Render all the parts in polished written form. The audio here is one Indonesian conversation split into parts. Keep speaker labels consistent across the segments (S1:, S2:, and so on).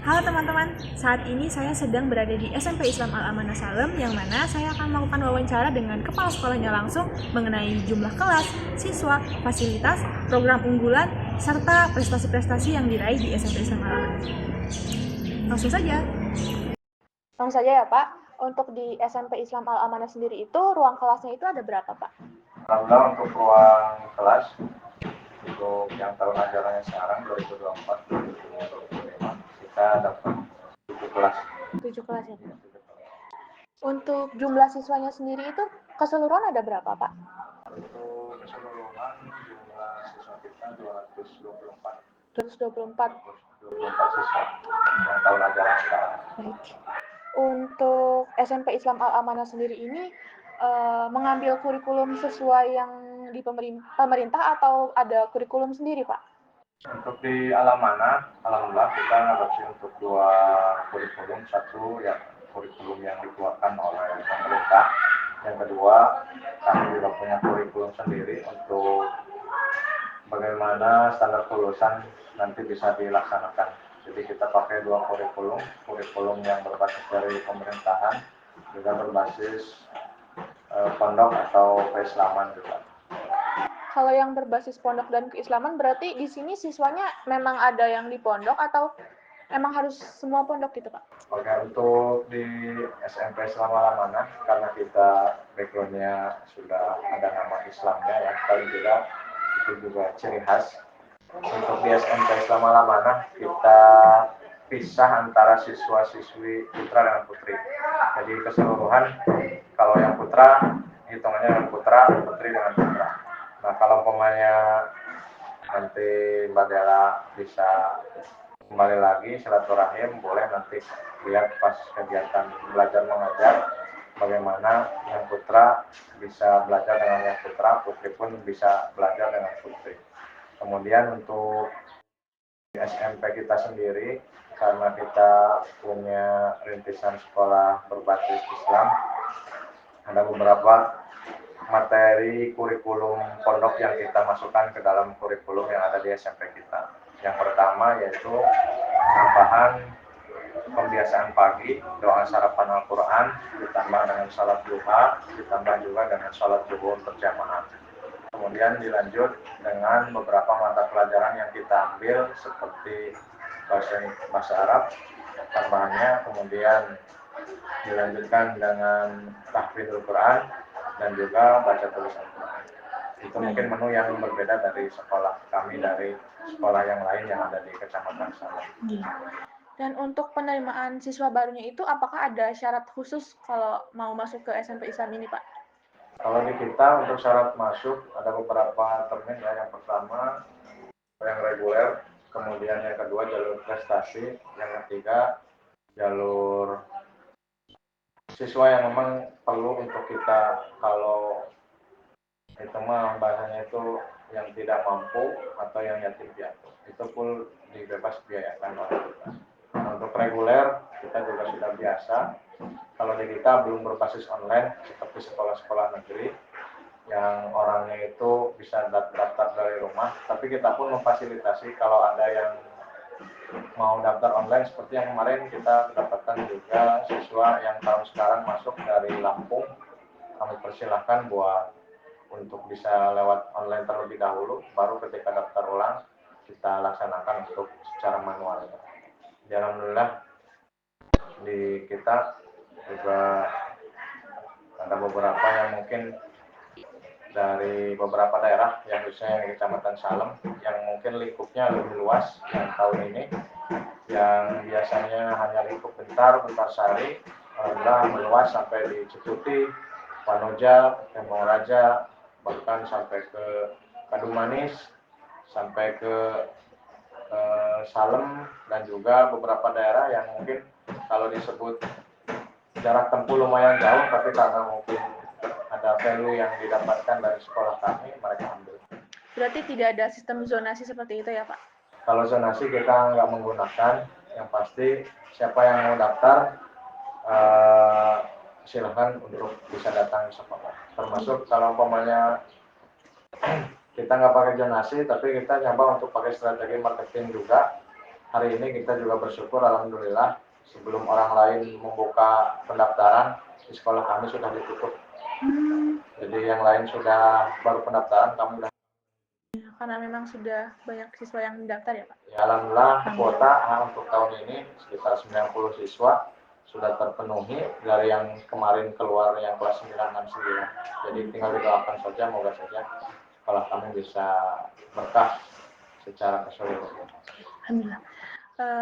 S1: Halo teman-teman, saat ini saya sedang berada di SMP Islam Al-Amanah Salem yang mana saya akan melakukan wawancara dengan kepala sekolahnya langsung mengenai jumlah kelas, siswa, fasilitas, program unggulan, serta prestasi-prestasi yang diraih di SMP Islam Al-Amanah. Langsung saja. Langsung saja ya Pak, untuk di SMP Islam Al-Amanah sendiri itu ruang kelasnya itu ada berapa Pak?
S2: Alhamdulillah untuk ruang kelas untuk yang tahun ajarannya sekarang 2024-2025 kita dapat 7 kelas.
S1: 7 kelas ya Pak. Untuk jumlah siswanya sendiri itu keseluruhan ada berapa Pak?
S2: Untuk keseluruhan jumlah siswa kita 224 siswa yang tahun ajaran sekarang.
S1: Baik. Untuk SMP Islam Al-Amanah sendiri ini mengambil kurikulum sesuai yang di pemerintah atau ada kurikulum sendiri, Pak?
S2: Untuk di Al-Amanah, alhamdulillah kita ngadopsi untuk 2 kurikulum. Satu ya kurikulum yang dikeluarkan oleh pemerintah. Yang kedua, kami juga punya kurikulum sendiri untuk bagaimana standar kelulusan nanti bisa dilaksanakan. Jadi kita pakai 2 kurikulum yang berbasis dari pemerintahan, juga berbasis pondok atau keislaman juga.
S1: Kalau yang berbasis pondok dan keislaman berarti di sini siswanya memang ada yang di pondok atau emang harus semua pondok gitu Pak?
S2: Oke, untuk di SMP Islam Al-Amanah karena kita backgroundnya sudah ada nama Islamnya ya, paling tidak itu juga ciri khas. Untuk di SMP Islam Al-Amanah kita pisah antara siswa-siswi putra dengan putri. Jadi keseluruhan kalau yang putra hitungannya dengan putra, putri dengan putra. Nah kalau umpamanya nanti Mbak Dela bisa kembali lagi silaturahim, boleh nanti lihat pas kegiatan belajar mengajar bagaimana yang putra bisa belajar dengan yang putra, putri pun bisa belajar dengan putri. Kemudian untuk di SMP kita sendiri, karena kita punya rintisan sekolah berbasis Islam, ada beberapa materi kurikulum pondok yang kita masukkan ke dalam kurikulum yang ada di SMP kita. Yang pertama yaitu tambahan pembiasaan pagi, doa sarapan Al-Quran, ditambah dengan sholat duha, ditambah juga dengan sholat zuhur berjamaah. Kemudian dilanjut dengan beberapa mata pelajaran yang kita ambil seperti bahasa Arab, tambahannya, kemudian dilanjutkan dengan tahfidzul Quran dan juga baca tulis Al-Quran. Itu mungkin menu yang berbeda dari sekolah kami, dari sekolah yang lain yang ada di Kecamatan Salem.
S1: Dan untuk penerimaan siswa barunya itu apakah ada syarat khusus kalau mau masuk ke SMP Islam ini Pak?
S2: Kalau di kita untuk syarat masuk ada beberapa termin ya. Yang pertama yang reguler, kemudian yang kedua jalur prestasi, yang ketiga jalur siswa yang memang perlu untuk kita, kalau itu mah bahasanya itu yang tidak mampu atau yang yatim piatu, itu pun dibebas biayakan oleh kita. Nah, untuk reguler kita juga sudah biasa. Kalau di kita belum berbasis online seperti sekolah-sekolah negeri yang orangnya itu bisa daftar dari rumah, tapi kita pun memfasilitasi kalau ada yang mau daftar online seperti yang kemarin kita dapatkan juga siswa yang tahun sekarang masuk dari Lampung. Kami persilahkan buat untuk bisa lewat online terlebih dahulu, baru ketika daftar ulang kita laksanakan untuk secara manual. Alhamdulillah di kita juga ada beberapa yang mungkin dari beberapa daerah yang khususnya di Kecamatan Salem yang mungkin lingkupnya lebih luas yang tahun ini, yang biasanya hanya lingkup bentar sari, meluas sampai di Ceputi, Panoja, Tembong Raja, bahkan sampai ke Kadumanis, sampai ke Salem, dan juga beberapa daerah yang mungkin kalau disebut jarak tempuh lumayan jauh, tapi karena mungkin ada value yang didapatkan dari sekolah kami, mereka ambil.
S1: Berarti tidak ada sistem zonasi seperti itu ya Pak?
S2: Kalau zonasi kita nggak menggunakan, yang pasti siapa yang mau daftar silahkan untuk bisa datang ke sekolah. Termasuk kalau umpamanya kita nggak pakai zonasi, tapi kita nyoba untuk pakai strategi marketing juga. hari ini kita juga bersyukur alhamdulillah sebelum orang lain membuka pendaftaran di sekolah kami sudah ditutup. Jadi yang lain sudah baru pendaftaran, kami sudah.
S1: Karena memang sudah banyak siswa yang mendaftar ya Pak?
S2: Ya, alhamdulillah kuota untuk tahun ini sekitar 90 siswa sudah terpenuhi dari yang kemarin keluar yang kelas 9 dan 9. Jadi tinggal didoakan saja, moga saja sekolah kami bisa berkah secara keseluruhan.
S1: Alhamdulillah.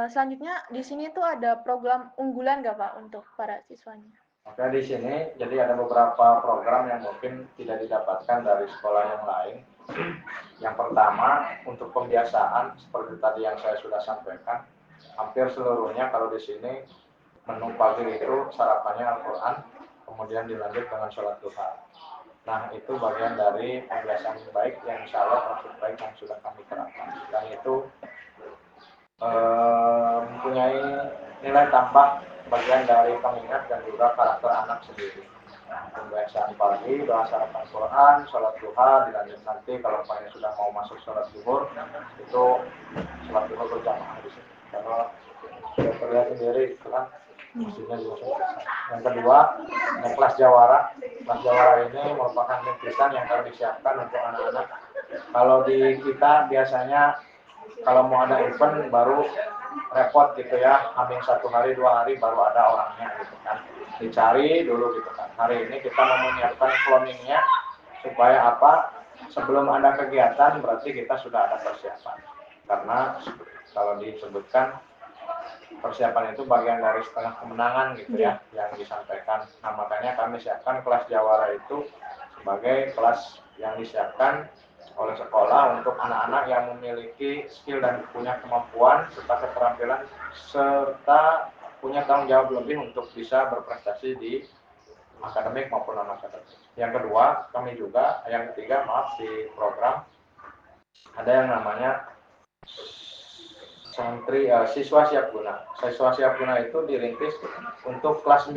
S1: Selanjutnya di sini tuh ada program unggulan nggak Pak untuk para siswanya?
S2: Oke, di sini jadi ada beberapa program yang mungkin tidak didapatkan dari sekolah yang lain. Yang pertama, untuk pembiasaan seperti tadi yang saya sudah sampaikan, hampir seluruhnya kalau di sini menu pagi itu sarapannya Al-Quran, kemudian dilanjut dengan sholat duha. Nah, itu bagian dari pembiasaan yang baik yang insya Allah praktik baik yang sudah kami terapkan. Dan itu mempunyai nilai tambah bagian dari pengingat dan juga karakter anak sendiri. Pembiasaan pagi, doa sarapan Quran, sholat duha, dilanjut nanti kalau pagi sudah mau masuk sholat zuhur, itu sholat zuhur berjamaah di sini. Karena sudah terlihat sendiri, itu kan musimnya juga sudah selesai. Yang kedua, ada kelas jawara. Kelas jawara ini merupakan rintisan yang harus disiapkan untuk anak-anak. Kalau di kita biasanya kalau mau ada event baru repot gitu ya, hampir 1 hari 2 hari baru ada orangnya gitu kan, dicari dulu gitu kan. Hari ini kita mau menyiapkan cloningnya supaya apa, sebelum ada kegiatan berarti kita sudah ada persiapan, karena kalau disebutkan persiapan itu bagian dari setengah kemenangan gitu ya yang disampaikan. Nah, makanya kami siapkan kelas jawara itu sebagai kelas yang disiapkan oleh sekolah untuk anak-anak yang memiliki skill dan punya kemampuan serta keterampilan serta punya tanggung jawab lebih untuk bisa berprestasi di akademik maupun non akademik. Yang kedua, kami juga, yang ketiga maaf, di program ada yang namanya siswa siap guna. Siswa siap guna itu dirintis untuk kelas 9.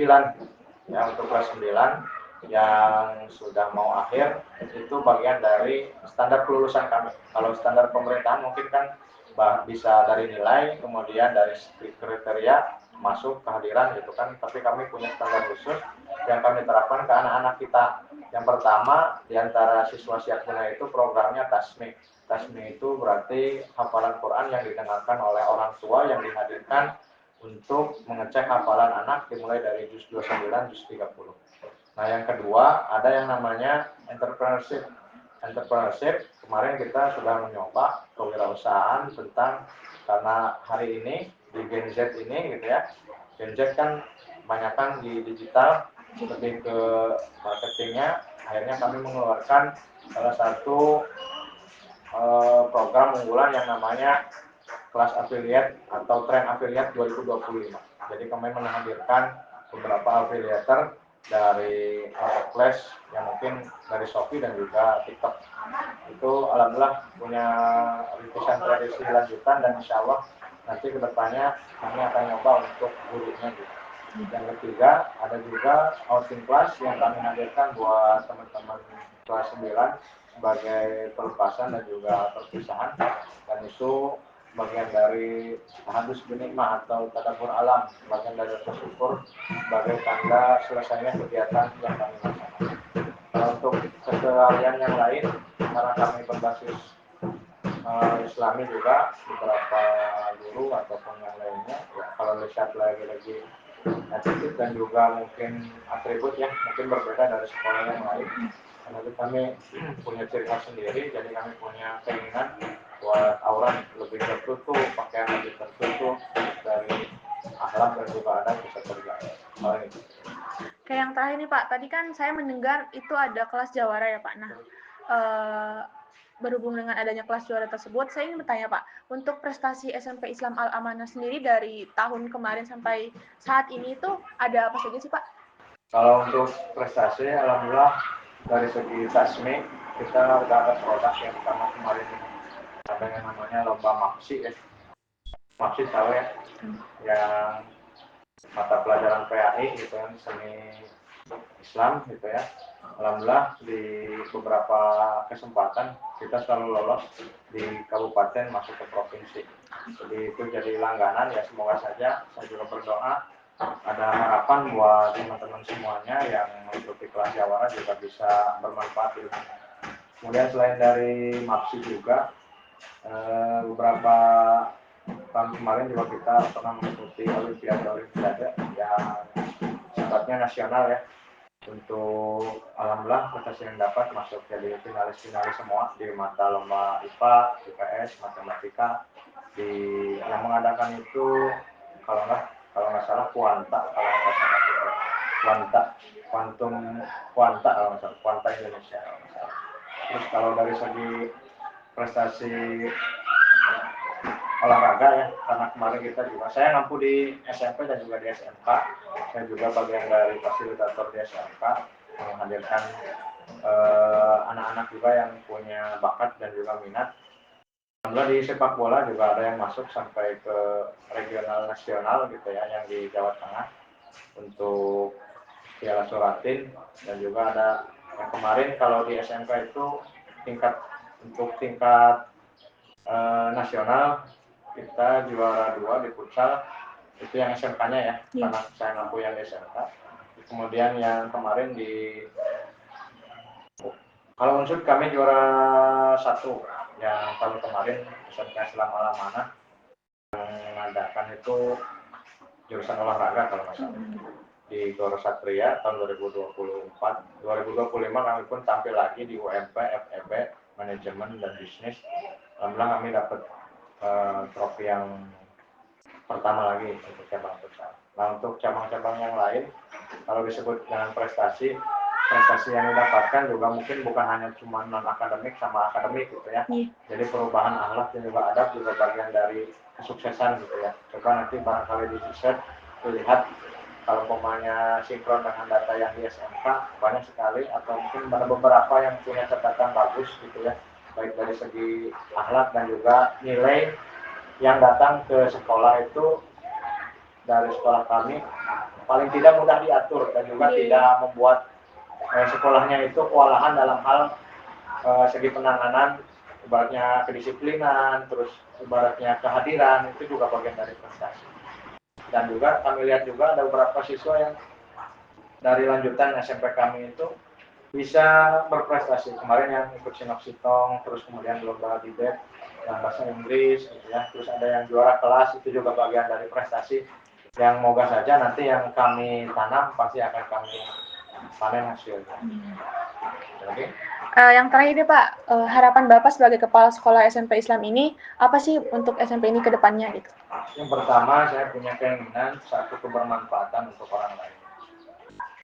S2: Ya, untuk kelas 9 yang sudah mau akhir itu bagian dari standar kelulusan kami. Kalau standar pemerintahan mungkin kan bisa dari nilai, kemudian dari kriteria masuk kehadiran gitu kan, tapi kami punya standar khusus yang kami terapkan ke anak-anak kita. Yang pertama di antara siswa siap guna itu programnya tasmi. Tasmi itu berarti hafalan Quran yang didengarkan oleh orang tua yang dihadirkan untuk mengecek hafalan anak dimulai dari juz 29, juz 30. Nah, yang kedua ada yang namanya entrepreneurship. Entrepreneurship kemarin kita sudah mencoba kewirausahaan tentang, karena hari ini di Gen Z ini gitu ya, Gen Z kan banyakkan di digital, lebih ke marketingnya. Akhirnya kami mengeluarkan salah satu program unggulan yang namanya kelas affiliate atau tren affiliate 2025. Jadi kami menghadirkan beberapa affiliator dari marketplace yang mungkin dari Shopee dan juga TikTok. Itu alhamdulillah punya rintisan tradisi lanjutan dan insya Allah nanti kedepannya kami akan nyoba untuk gurunya gitu. Yang ketiga ada juga outing class yang kami hadirkan buat teman-teman kelas 9 sebagai pelepasan dan juga perpisahan, dan itu bagian dari hadis binikmah atau tadabbur alam, bagian dari bersyukur sebagai tanda selesainya kegiatan yang kami laksanakan. Nah, untuk keseharian yang lain, karena kami berbasis Islami juga, beberapa guru ataupun yang lainnya, ya, kalau lihat lagi attitude dan juga mungkin atribut yang mungkin berbeda dari sekolah yang lain. Karena kami punya ciri khas sendiri, jadi kami punya keinginan buat aura lebih tertutup, pakaian lebih tertutup, dari akhlak dan juga ada bisa terjaga.
S1: Kayak yang terakhir nih Pak, tadi kan saya mendengar itu ada kelas jawara ya Pak. Nah, berhubung dengan adanya kelas jawara tersebut, saya ingin bertanya Pak, untuk prestasi SMP Islam Al-Amanah sendiri dari tahun kemarin sampai saat ini itu ada apa saja sih Pak?
S2: Kalau untuk prestasi, alhamdulillah dari segi tasmi kita udah ada produk yang pertama kemarin ada yang namanya lomba mapsi ya. Mapsi tahu ya, yang mata pelajaran PAI gitu kan, seni Islam gitu ya. Alhamdulillah di beberapa kesempatan kita selalu lolos di kabupaten masuk ke provinsi. Jadi itu jadi langganan ya, semoga saja saya juga berdoa ada harapan buat teman-teman semuanya yang mengikuti kelas jawara juga bisa bermanfaat ilmunya. Kemudian selain dari MAPSI juga beberapa tahun kemarin juga kita pernah mengikuti olimpiade yang sifatnya nasional ya. Untuk alhamdulillah prestasi yang dapat masuk jadi finalis semua di mata lomba IPA, IPS, matematika. Di yang mengadakan itu kalau nggak salah Kuanta, kalau nggak salah gitu. Kuanta, Kuanta kalau nggak salah, Kuanta Indonesia kalau nggak salah. Terus kalau dari segi prestasi olahraga ya, karena kemarin kita juga saya ngampu di SMP dan juga di SMK, saya juga bagian dari fasilitator di SMK menghadirkan anak-anak juga yang punya bakat dan juga minat. Alhamdulillah di sepak bola juga ada yang masuk sampai ke regional nasional gitu ya, yang di Jawa Tengah untuk Piala Suratin, dan juga ada yang kemarin kalau di SMK itu tingkat nasional kita juara 2 di futsal, itu yang SMK-nya ya, karena saya ngampu yang di SMK. Kemudian yang kemarin kalau unsur kami juara 1 yang tahun kemarin SMK Islam Alamana mengadakan itu jurusan olahraga kalau nggak salah di Gor Satria tahun 2024. 2025 kami pun tampil lagi di UMP FEB manajemen dan bisnis. Alhamdulillah kami dapat trofi yang pertama lagi untuk cabang futsal. Nah untuk cabang-cabang yang lain, kalau disebut dengan prestasi yang didapatkan juga mungkin bukan hanya cuma non akademik sama akademik gitu ya. Jadi perubahan akhlak dan juga adab juga bagian dari kesuksesan gitu ya. Coba nanti barangkali di riset dilihat kalau pemainnya sinkron dengan data yang di SMK banyak sekali, atau mungkin ada beberapa yang punya catatan bagus gitu ya, baik dari segi akhlak dan juga nilai yang datang ke sekolah itu dari sekolah kami paling tidak mudah diatur dan juga tidak membuat sekolahnya itu kewalahan dalam hal segi penanganan, ibaratnya kedisiplinan, terus ibaratnya kehadiran, itu juga bagian dari prestasi. Dan juga kami lihat juga ada beberapa siswa yang dari lanjutan SMP kami itu bisa berprestasi. Kemarin yang ikut Sinok-Sitong, terus kemudian lomba debate dan bahasa Inggris gitu ya. Terus ada yang juara kelas, itu juga bagian dari prestasi yang moga saja nanti yang kami tanam pasti akan kami panen hasilnya. Oke.
S1: Yang terakhir nih Pak, harapan Bapak sebagai kepala sekolah SMP Islam ini apa sih untuk SMP ini ke depannya gitu?
S2: Yang pertama, saya punya keinginan satu kebermanfaatan untuk orang lain.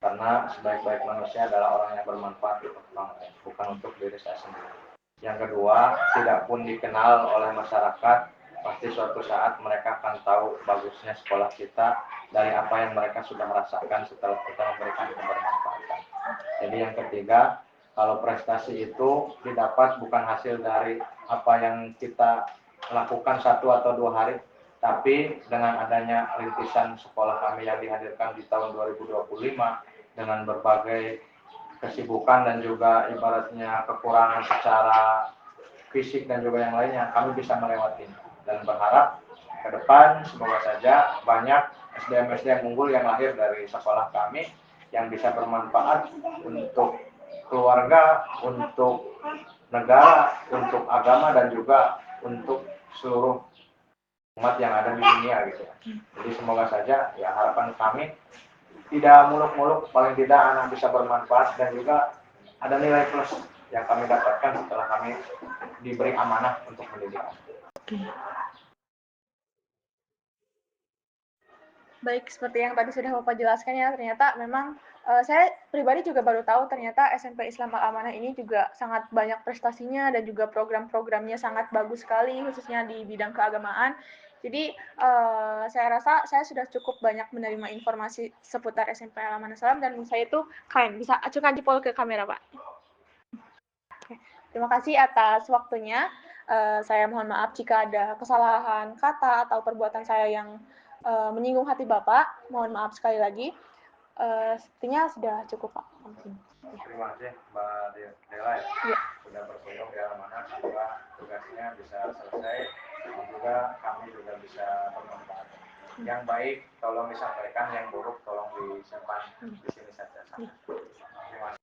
S2: Karena sebaik-baik manusia adalah orang yang bermanfaat untuk orang lain, bukan untuk diri saya sendiri. Yang kedua, tidak pun dikenal oleh masyarakat, pasti suatu saat mereka akan tahu bagusnya sekolah kita dari apa yang mereka sudah rasakan setelah kita memberikan kebermanfaatan. Jadi yang ketiga, kalau prestasi itu didapat bukan hasil dari apa yang kita lakukan 1 atau 2 hari, tapi dengan adanya rintisan sekolah kami yang dihadirkan di tahun 2025 dengan berbagai kesibukan dan juga ibaratnya kekurangan secara fisik dan juga yang lainnya, kami bisa melewati dan berharap ke depan semoga saja banyak SDM-SDM unggul yang lahir dari sekolah kami yang bisa bermanfaat untuk keluarga, untuk negara, untuk agama, dan juga untuk seluruh umat yang ada di dunia gitu. Jadi semoga saja ya harapan kami tidak muluk-muluk, paling tidak anak bisa bermanfaat dan juga ada nilai plus yang kami dapatkan setelah kami diberi amanah untuk mendidik.
S1: Baik, seperti yang tadi sudah Bapak jelaskan ya, ternyata memang saya pribadi juga baru tahu ternyata SMP Islam Al-Amanah ini juga sangat banyak prestasinya dan juga program-programnya sangat bagus sekali, khususnya di bidang keagamaan. Jadi saya rasa saya sudah cukup banyak menerima informasi seputar SMP Al-Amanah Salam, dan saya itu kalian bisa acungkan jempol ke kamera Pak. Oke. Terima kasih atas waktunya. Saya mohon maaf jika ada kesalahan kata atau perbuatan saya yang menyinggung hati Bapak. Mohon maaf sekali lagi. Sepertinya sudah cukup Pak. Mungkin. Ya.
S2: Terima kasih Mbak Dela ya,
S1: Ya.
S2: sudah berkunjung di Alamana, semoga tugasnya bisa selesai dan juga kami juga bisa bermanfaat. Yang baik tolong disampaikan, yang buruk tolong disimpan di sini saja.